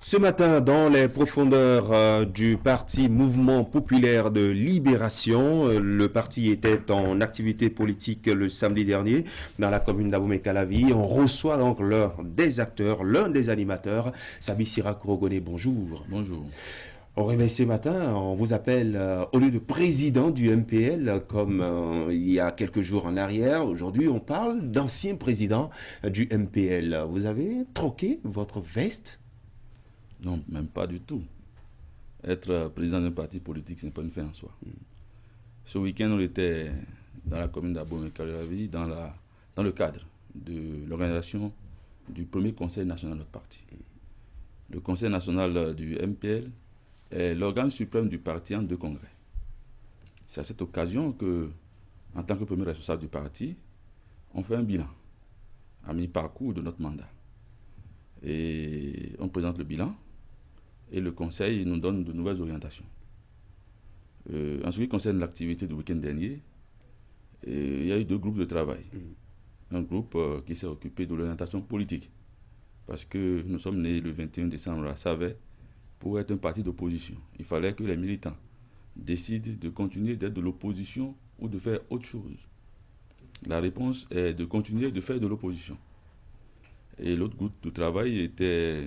Ce matin, dans les profondeurs du parti Mouvement Populaire de Libération, le parti était en activité politique le samedi dernier dans la commune d'Abomey-Calavi. On reçoit donc l'un des acteurs, l'un des animateurs, Sabi Sira Kurogone. Bonjour. Bonjour. Au réveil ce matin, on vous appelle au lieu de président du MPL comme il y a quelques jours en arrière. Aujourd'hui, on parle d'ancien président du MPL. Vous avez troqué votre veste? Non, même pas du tout. Être président d'un parti politique, ce n'est pas une fin en soi. Ce week-end, on était dans la commune d'Abomey-Calavi, dans le cadre de l'organisation du premier conseil national de notre parti. Le conseil national du MPL est l'organe suprême du parti en deux congrès. C'est à cette occasion que, en tant que premier responsable du parti, on fait un bilan à mi-parcours de notre mandat. Et on présente le bilan et le conseil nous donne de nouvelles orientations. En ce qui concerne l'activité du week-end dernier, il y a eu deux groupes de travail. Un groupe qui s'est occupé de l'orientation politique, parce que nous sommes nés le 21 décembre à Savet pour être un parti d'opposition. Il fallait que les militants décident de continuer d'être de l'opposition ou de faire autre chose. La réponse est de continuer de faire de l'opposition. Et l'autre groupe de travail était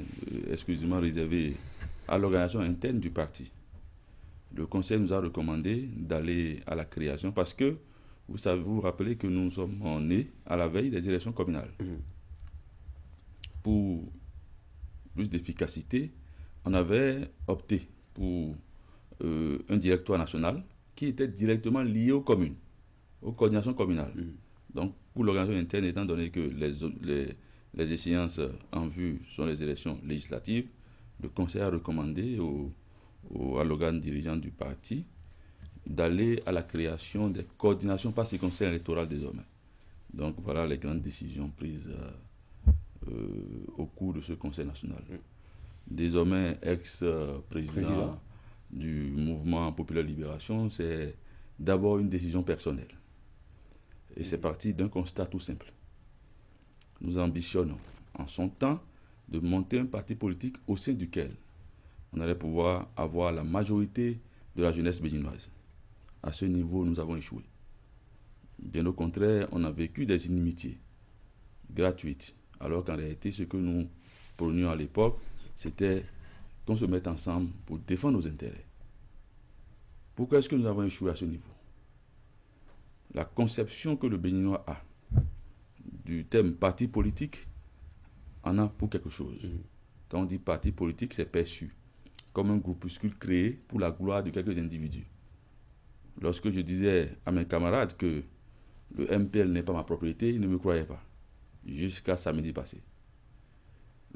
exclusivement réservé à l'organisation interne du parti. Le conseil nous a recommandé d'aller à la création parce que vous vous rappelez que nous sommes nés à la veille des élections communales. Pour plus d'efficacité, on avait opté pour un directoire national qui était directement lié aux communes, aux coordinations communales. Donc, pour l'organisation interne, étant donné que les échéances en vue sont les élections législatives, le conseil a recommandé à l'organe dirigeant du parti d'aller à la création des coordinations par circonscription électorale désormais. Donc voilà les grandes décisions prises au cours de ce conseil national. Désormais ex-président du mouvement Populaire Libération, c'est d'abord une décision personnelle. Et c'est parti d'un constat tout simple. Nous ambitionnons en son temps de monter un parti politique au sein duquel on allait pouvoir avoir la majorité de la jeunesse béninoise. À ce niveau, nous avons échoué. Bien au contraire, on a vécu des inimitiés gratuites, alors qu'en réalité, ce que nous prônions à l'époque, c'était qu'on se mette ensemble pour défendre nos intérêts. Pourquoi est-ce que nous avons échoué à ce niveau? La conception que le Béninois a du thème parti politique en a pour quelque chose. Quand on dit parti politique, c'est perçu comme un groupuscule créé pour la gloire de quelques individus. Lorsque je disais à mes camarades que le MPL n'est pas ma propriété, ils ne me croyaient pas, jusqu'à samedi passé.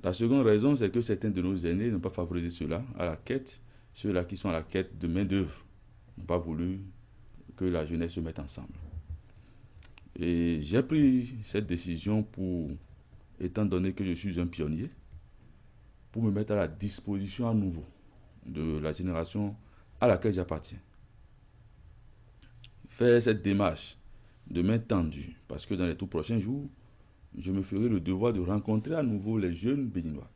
La seconde raison, c'est que certains de nos aînés n'ont pas favorisé cela à la quête, ceux-là qui sont à la quête de main-d'œuvre, n'ont pas voulu que la jeunesse se mette ensemble. Et j'ai pris cette décision pour, étant donné que je suis un pionnier, pour me mettre à la disposition à nouveau de la génération à laquelle j'appartiens. Faire cette démarche de main tendue, parce que dans les tout prochains jours, je me ferai le devoir de rencontrer à nouveau les jeunes béninois,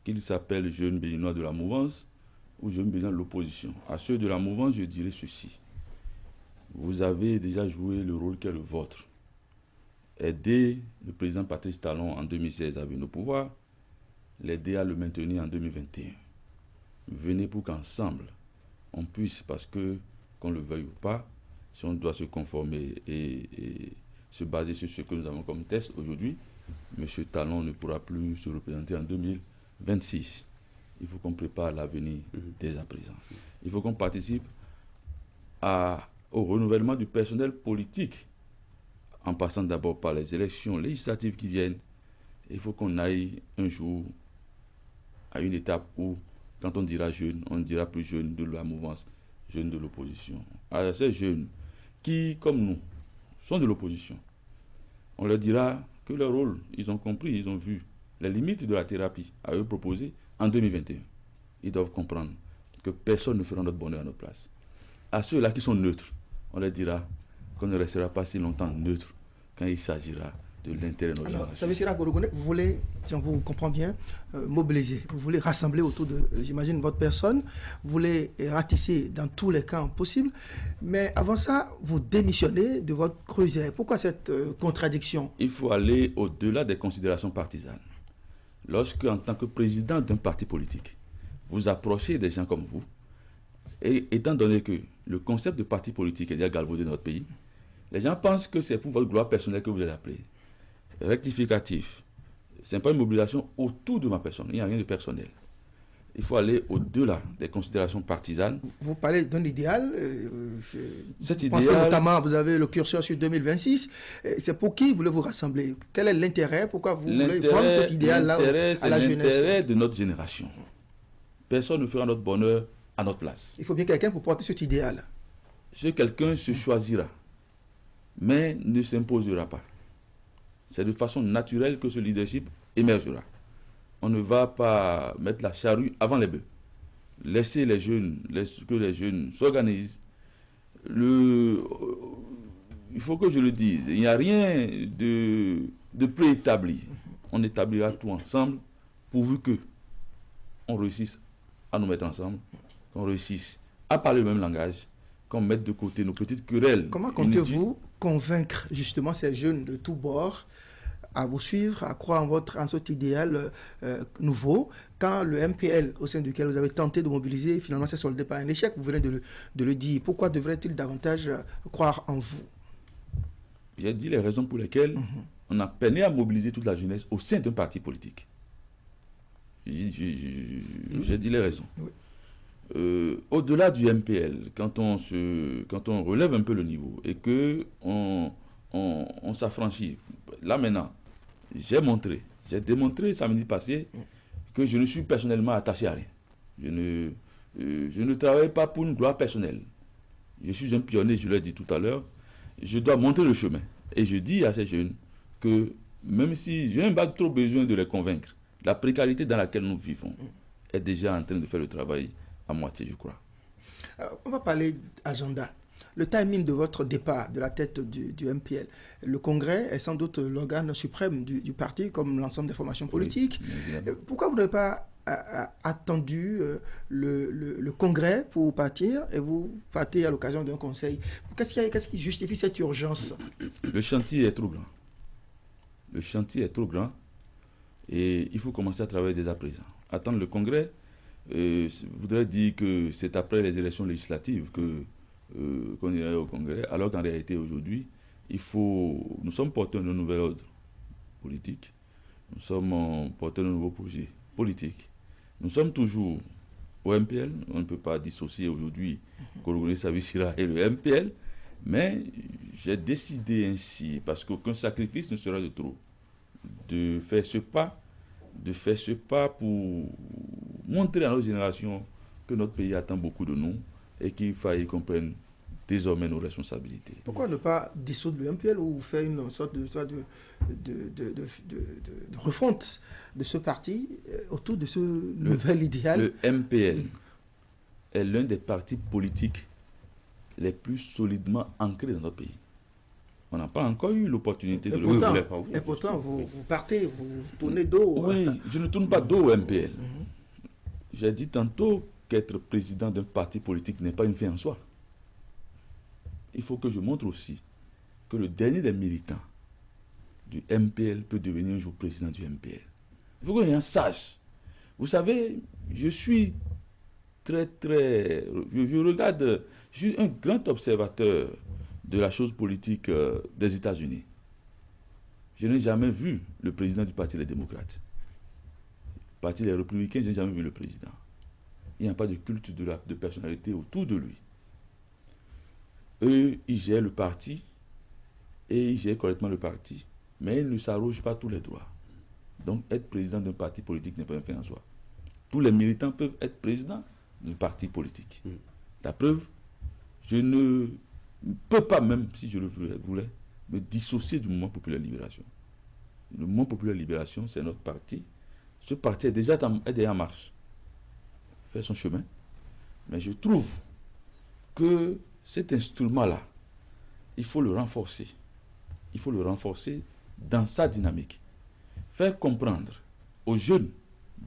qu'ils s'appellent jeunes béninois de la mouvance ou jeunes béninois de l'opposition. À ceux de la mouvance, je dirais ceci. Vous avez déjà joué le rôle qui est le vôtre. Aider le président Patrice Talon en 2016 à venir au pouvoir, l'aider à le maintenir en 2021. Venez pour qu'ensemble, on puisse, parce que, qu'on le veuille ou pas, si on doit se conformer et se baser sur ce que nous avons comme test aujourd'hui, M. Talon ne pourra plus se représenter en 2026. Il faut qu'on prépare l'avenir dès à présent. Il faut qu'on participe au renouvellement du personnel politique, en passant d'abord par les élections législatives qui viennent. Il faut qu'on aille un jour à une étape où, quand on dira jeune, on ne dira plus jeune de la mouvance, jeune de l'opposition. À ces jeunes qui, comme nous, sont de l'opposition, on leur dira que leur rôle, ils ont compris, ils ont vu les limites de la thérapie à eux proposer en 2021. Ils doivent comprendre que personne ne fera notre bonheur à notre place. À ceux-là qui sont neutres, on leur dira qu'on ne restera pas si longtemps neutre quand il s'agira de l'intérêt de notre Alors, génération. ça veut dire que vous voulez, si on vous comprend bien, mobiliser. Vous voulez rassembler autour de, j'imagine, votre personne. Vous voulez ratisser dans tous les camps possibles. Mais avant ça, vous démissionnez de votre creuset. Pourquoi cette contradiction? Il faut aller au-delà des considérations partisanes. Lorsque, en tant que président d'un parti politique, vous approchez des gens comme vous, et étant donné que le concept de parti politique est déjà galvaudé dans notre pays, les gens pensent que c'est pour votre gloire personnelle que vous allez appeler. Rectificatif. Ce n'est pas une mobilisation autour de ma personne. Il n'y a rien de personnel. Il faut aller au-delà des considérations partisanes. Vous parlez d'un idéal. Cet Pensez idéal, notamment, vous avez le curseur sur 2026. C'est pour qui voulez-vous rassembler? Quel est l'intérêt? Pourquoi vous voulez vendre cet idéal-là à la jeunesse? l'intérêt de notre génération. Personne ne fera notre bonheur à notre place. Il faut bien quelqu'un pour porter cet idéal. Ce quelqu'un se choisira, mais ne s'imposera pas. C'est de façon naturelle que ce leadership émergera. On ne va pas mettre la charrue avant les bœufs. Laissez les jeunes, que les jeunes s'organisent. Il faut que je le dise, il n'y a rien de préétabli. On établira tout ensemble, pourvu que on réussisse à nous mettre ensemble, qu'on réussisse à parler le même langage, qu'on mette de côté nos petites querelles. Comment comptez-vous convaincre justement ces jeunes de tous bords à vous suivre, à croire en cet idéal nouveau, quand le MPL au sein duquel vous avez tenté de mobiliser, finalement s'est soldé par un échec, vous venez de le dire. Pourquoi devrait-il davantage croire en vous? J'ai dit les raisons pour lesquelles on a peiné à mobiliser toute la jeunesse au sein d'un parti politique. J'ai dit les raisons. Oui. Au-delà du MPL, quand on relève un peu le niveau et que on s'affranchit, là maintenant, j'ai démontré samedi passé que je ne suis personnellement attaché à rien. Je ne travaille pas pour une gloire personnelle. Je suis un pionnier, je l'ai dit tout à l'heure. Je dois montrer le chemin. Et je dis à ces jeunes que même si je n'ai pas trop besoin de les convaincre, la précarité dans laquelle nous vivons est déjà en train de faire le travail à moitié, je crois. Alors, on va parler d'agenda. Le timing de votre départ de la tête du MPL. Le Congrès est sans doute l'organe suprême du parti, comme l'ensemble des formations politiques. Oui, pourquoi vous n'avez pas attendu le Congrès pour partir et vous partez à l'occasion d'un conseil? Qu'est-ce qui justifie cette urgence? Le chantier est trop grand. Le chantier est trop grand et il faut commencer à travailler dès à présent. Attendre le Congrès voudrait dire que c'est après les élections législatives qu'on irait au Congrès, alors qu'en réalité aujourd'hui, nous sommes porteurs d'un nouvel ordre politique, nous sommes porteurs d'un nouveau projet politique. Nous sommes toujours au MPL, on ne peut pas dissocier aujourd'hui Kologoné Savisira et le MPL, mais j'ai décidé ainsi, parce qu'aucun sacrifice ne sera de trop, de faire ce pas pour montrer à nos générations que notre pays attend beaucoup de nous et qu'il faille qu'on prenne désormais nos responsabilités. Pourquoi ne pas dissoudre le MPL ou faire une sorte de refonte de ce parti autour de ce nouvel idéal? Le MPL est l'un des partis politiques les plus solidement ancrés dans notre pays. On n'a pas encore eu l'opportunité de le voir. Et pourtant, vous partez, vous tournez dos. Oui, je ne tourne pas dos au MPL. J'ai dit tantôt qu'être président d'un parti politique n'est pas une fin en soi. Il faut que je montre aussi que le dernier des militants du MPL peut devenir un jour président du MPL. Il faut que les gens sachent. Vous savez, je suis je regarde, je suis un grand observateur de la chose politique des États-Unis. Je n'ai jamais vu le président du Parti des démocrates. Le Parti des républicains, je n'ai jamais vu le président. Il n'y a pas de culte de personnalité autour de lui. Eux, ils gèrent le parti et ils gèrent correctement le parti, mais ils ne s'arrogent pas tous les droits. Donc, être président d'un parti politique n'est pas un fait en soi. Tous les militants peuvent être présidents d'un parti politique. La preuve, je ne peux pas, même si je le voulais, me dissocier du Mouvement Populaire Libération. Le Mouvement Populaire Libération, c'est notre parti. Ce parti est déjà en marche. Fait son chemin. Mais je trouve que cet instrument-là, il faut le renforcer. Il faut le renforcer dans sa dynamique. Faire comprendre aux jeunes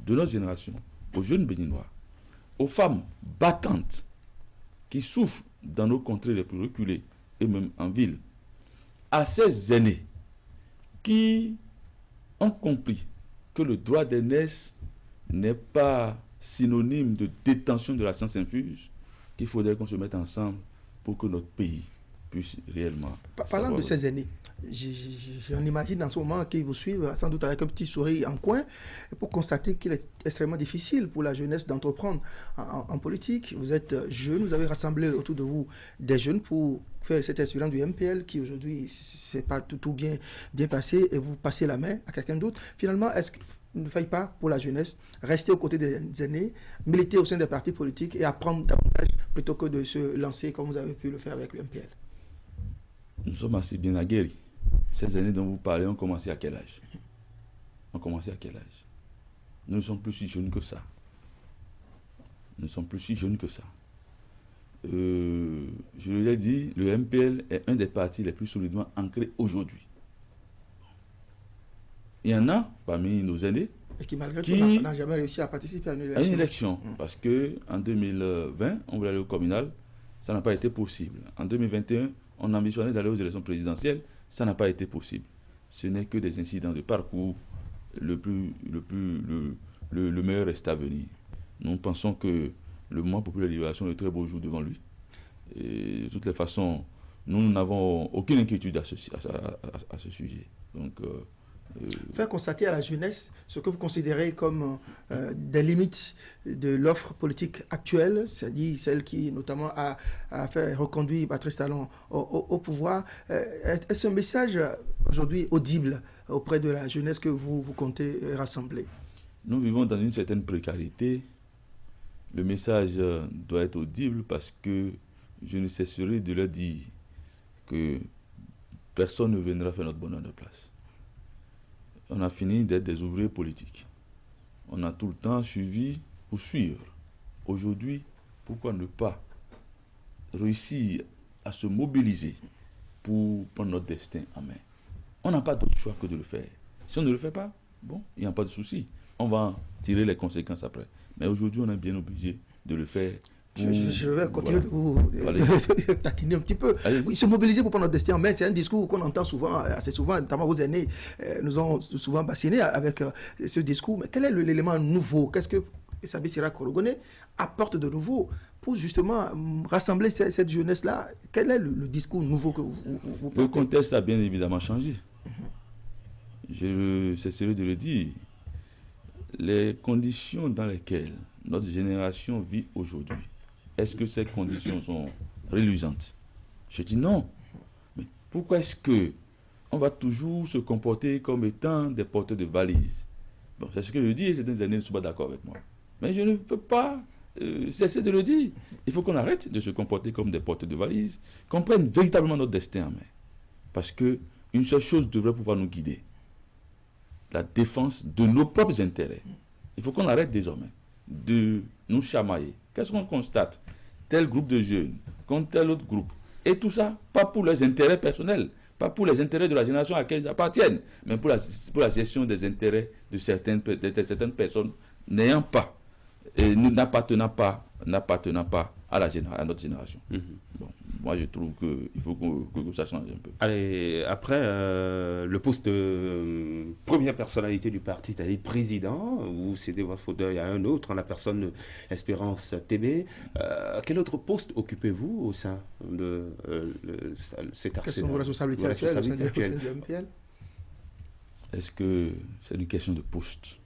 de notre génération, aux jeunes béninois, aux femmes battantes qui souffrent dans nos contrées les plus reculées et même en ville, à ces aînés qui ont compris que le droit d'aînesse n'est pas synonyme de détention de la science infuse, qu'il faudrait qu'on se mette ensemble pour que notre pays puisse réellement... Parlant de ces aînés, j'en imagine en ce moment qu'ils vous suivent sans doute avec un petit sourire en coin pour constater qu'il est extrêmement difficile pour la jeunesse d'entreprendre en politique. Vous êtes jeune, vous avez rassemblé autour de vous des jeunes pour faire cette expérience du MPL qui aujourd'hui, c'est pas tout bien passé et vous passez la main à quelqu'un d'autre. Finalement, est-ce qu'il ne faille pas pour la jeunesse rester aux côtés des aînés, militer au sein des partis politiques et apprendre davantage plutôt que de se lancer comme vous avez pu le faire avec le MPL? Nous sommes assez bien aguerris. Ces années dont vous parlez ont commencé à quel âge? Ont commencé à quel âge? Nous ne sommes plus si jeunes que ça. Nous ne sommes plus si jeunes que ça. Je l'ai dit, le MPL est un des partis les plus solidement ancrés aujourd'hui. Il y en a parmi nos aînés et qui malgré tout n'a jamais réussi à participer à une élection. Parce qu'en 2020, on voulait aller au communal, ça n'a pas été possible. En 2021, on ambitionnait d'aller aux élections présidentielles, ça n'a pas été possible. Ce n'est que des incidents de parcours. Le meilleur reste à venir. Nous pensons que le mouvement populaire de libération est de très beau jour devant lui. Et de toutes les façons, nous n'avons aucune inquiétude à ce sujet. Donc, faire constater à la jeunesse ce que vous considérez comme des limites de l'offre politique actuelle, c'est-à-dire celle qui notamment a fait reconduire Patrice Talon au pouvoir. Est-ce un message aujourd'hui audible auprès de la jeunesse que vous comptez rassembler? Nous vivons dans une certaine précarité. Le message doit être audible parce que je ne cesserai de leur dire que personne ne viendra faire notre bonheur de place. On a fini d'être des ouvriers politiques. On a tout le temps suivi pour suivre. Aujourd'hui, pourquoi ne pas réussir à se mobiliser pour prendre notre destin en main? On n'a pas d'autre choix que de le faire. Si on ne le fait pas, bon, il n'y a pas de souci. On va en tirer les conséquences après. Mais aujourd'hui, on est bien obligé de le faire. Je vais continuer de vous taquiner un petit peu. Oui, se mobiliser pour prendre notre destin en main, c'est un discours qu'on entend souvent, assez souvent, notamment vos aînés nous ont souvent bassinés avec ce discours. Mais quel est l'élément nouveau? Qu'est-ce que Sabin Siraki Korogoné apporte de nouveau pour justement rassembler cette jeunesse-là? Quel est le discours nouveau que vous portez? Le contexte a bien évidemment changé. Je cesserai de le dire. Les conditions dans lesquelles notre génération vit aujourd'hui, est-ce que ces conditions sont reluisantes? Je dis non. Mais pourquoi est-ce qu'on va toujours se comporter comme étant des porteurs de valises? Bon, c'est ce que je dis et certaines années ne sont pas d'accord avec moi. Mais je ne peux pas cesser de le dire. Il faut qu'on arrête de se comporter comme des porteurs de valises, qu'on prenne véritablement notre destin en main. Parce qu'une seule chose devrait pouvoir nous guider. La défense de nos propres intérêts. Il faut qu'on arrête désormais de nous chamailler. Qu'est-ce qu'on constate? Tel groupe de jeunes contre tel autre groupe. Et tout ça, pas pour leurs intérêts personnels, pas pour les intérêts de la génération à laquelle ils appartiennent, mais pour la gestion des intérêts de certaines personnes n'ayant pas, et n'appartenant pas à notre génération. Bon, moi, je trouve qu'il faut que ça change un peu. Allez, après, le poste de première personnalité du parti, c'est-à-dire président, vous cédez votre fauteuil à un autre, en la personne Espérance TB. Quel autre poste occupez-vous au sein de cet arsenal? Quelles sont vos responsabilités actuelles au sein du MPL? Est-ce que c'est une question de poste?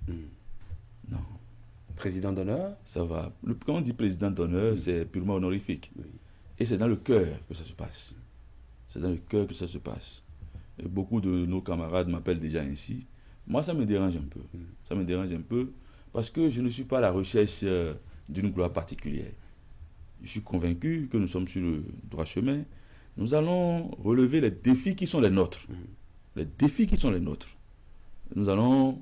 Non. Président d'honneur? Ça va. Quand on dit président d'honneur, c'est purement honorifique. Oui. Et c'est dans le cœur que ça se passe. C'est dans le cœur que ça se passe. Et beaucoup de nos camarades m'appellent déjà ainsi. Moi, ça me dérange un peu. Ça me dérange un peu parce que je ne suis pas à la recherche d'une gloire particulière. Je suis convaincu que nous sommes sur le droit chemin. Nous allons relever les défis qui sont les nôtres. Les défis qui sont les nôtres. Nous allons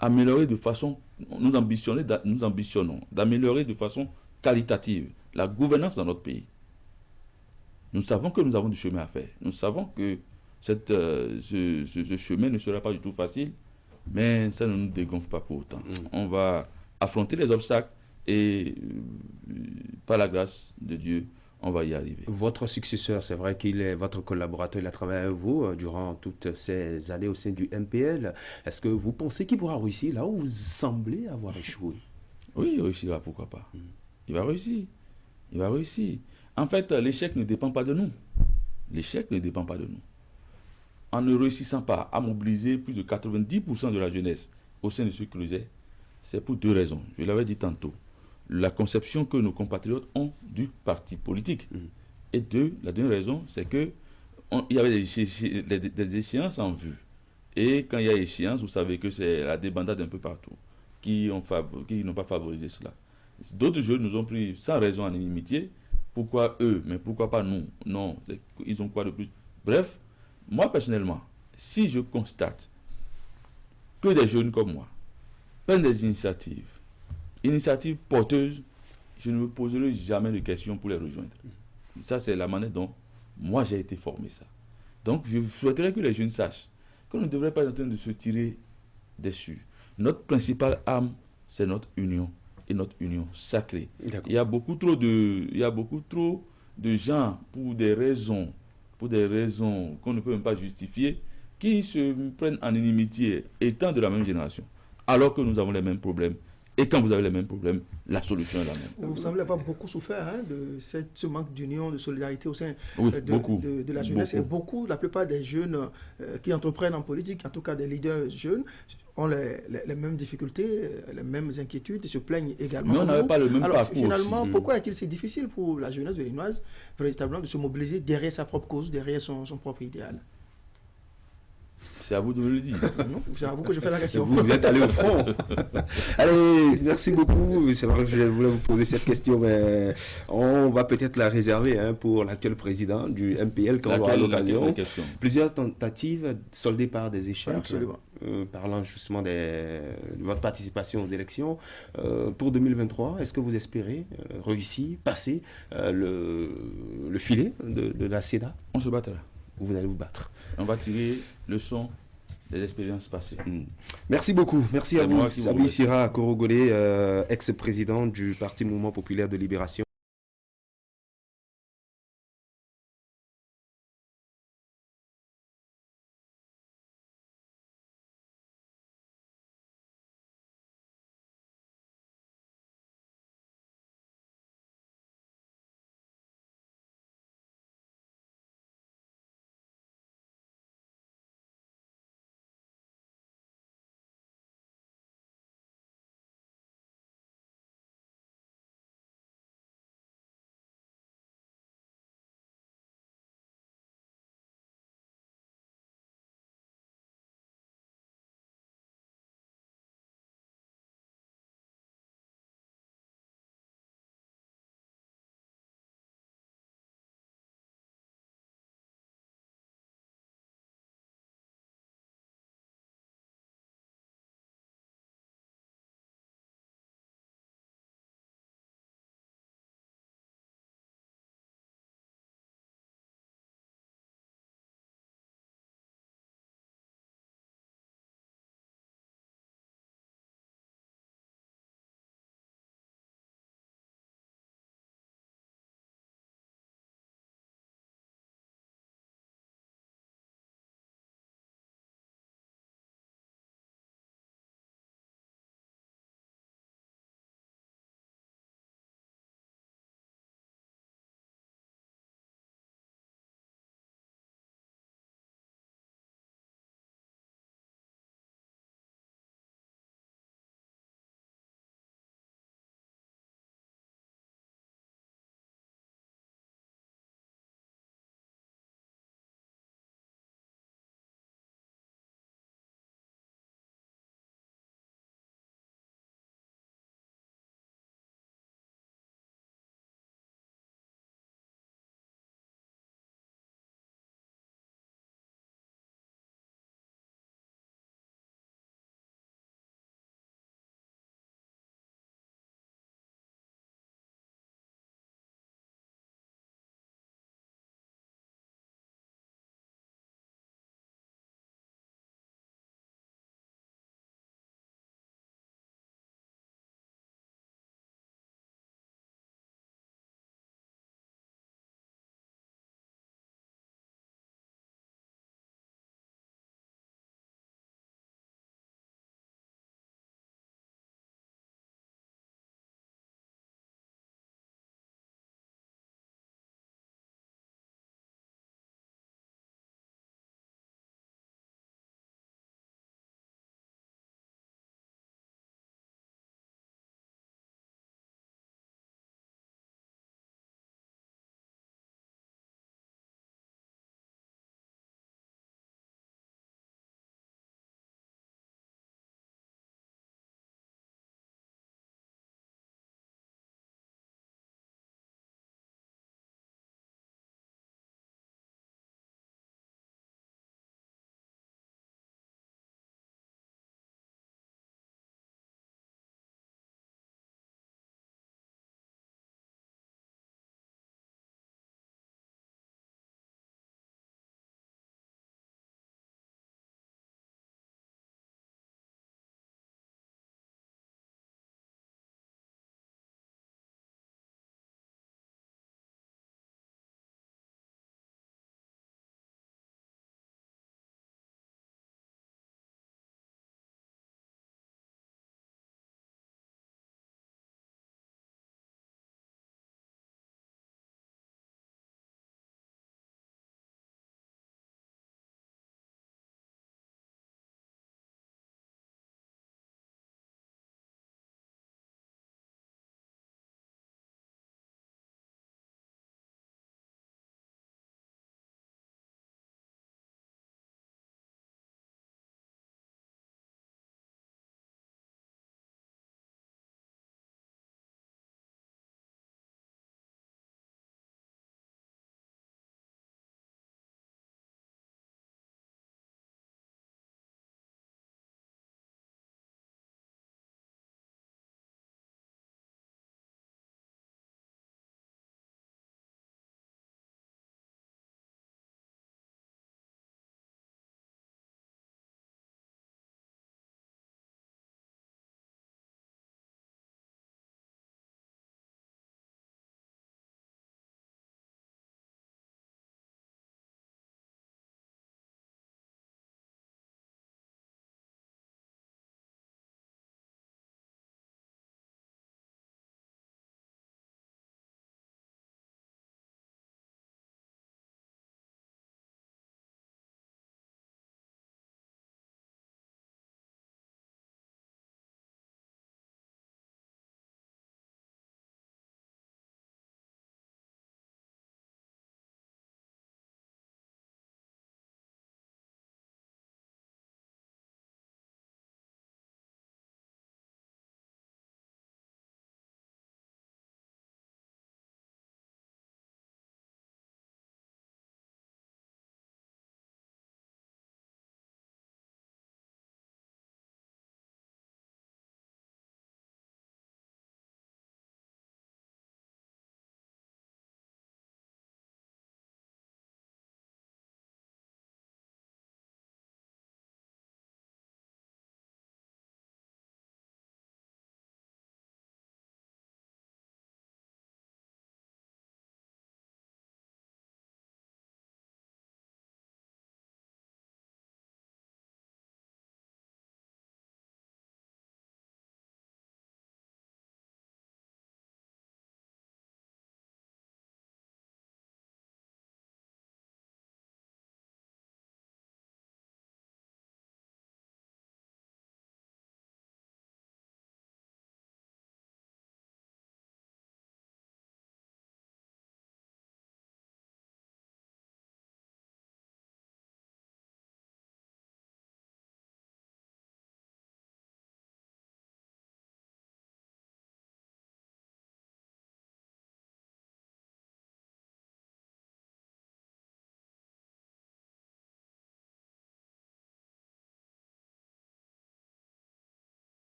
améliorer de façon... Nous ambitionnons d'améliorer de façon qualitative la gouvernance dans notre pays. Nous savons que nous avons du chemin à faire. Nous savons que Ce chemin ne sera pas du tout facile, mais ça ne nous dégonfle pas pour autant. On va affronter les obstacles et par la grâce de Dieu, on va y arriver. Votre successeur, c'est vrai qu'il est votre collaborateur, il a travaillé avec vous durant toutes ces années au sein du MPL. Est-ce que vous pensez qu'il pourra réussir là où vous semblez avoir échoué? Oui, il réussira, pourquoi pas. Il va réussir. Il va réussir. En fait, l'échec ne dépend pas de nous. L'échec ne dépend pas de nous. En ne réussissant pas à mobiliser plus de 90% de la jeunesse au sein de ce creuset, c'est pour deux raisons. Je l'avais dit tantôt. La conception que nos compatriotes ont du parti politique. Et deux, la deuxième raison, c'est qu'il y avait des échéances en vue. Et quand il y a échéance, vous savez que c'est la débandade un peu partout qui n'ont pas favorisé cela. D'autres jeunes nous ont pris sans raison en inimitié. Pourquoi eux, mais pourquoi pas nous? Non, ils ont quoi de plus? Bref, moi personnellement, si je constate que des jeunes comme moi prennent des initiatives porteuses, je ne me poserai jamais de questions pour les rejoindre. Ça, c'est la manière dont moi j'ai été formé ça. Donc, je souhaiterais que les jeunes sachent qu'on ne devrait pas être en train de se tirer dessus. Notre principale arme, c'est notre union. Et notre union sacrée. Il y a beaucoup trop de gens, pour des raisons qu'on ne peut même pas justifier, qui se prennent en inimitié étant de la même génération, alors que nous avons les mêmes problèmes. Et quand vous avez les mêmes problèmes, la solution est la même. Vous semblez avoir beaucoup souffert de ce manque d'union, de solidarité au sein de la jeunesse. Et la plupart des jeunes qui entreprennent en politique, en tout cas des leaders jeunes, ont les mêmes difficultés, les mêmes inquiétudes et se plaignent également. Mais on n'avait pas le même parcours. Finalement, pourquoi est-il si difficile pour la jeunesse béninoise véritablement de se mobiliser derrière sa propre cause, derrière son propre idéal? C'est à vous de me le dire. C'est à vous que je fais la question. Vous êtes allé au front. Allez, merci beaucoup. C'est vrai que je voulais vous poser cette question, mais on va peut-être la réserver pour l'actuel président du MPL quand on aura l'occasion. Plusieurs tentatives soldées par des échecs. Absolument. Parlant justement de votre participation aux élections. Pour 2023, est-ce que vous espérez réussir, passer le filet de la CEDA? On se battra. Vous allez vous battre. On va tirer leçon des expériences passées. Merci beaucoup. Merci à vous, Sabi Sira Korogolé, ex-président du Parti Mouvement Populaire de Libération.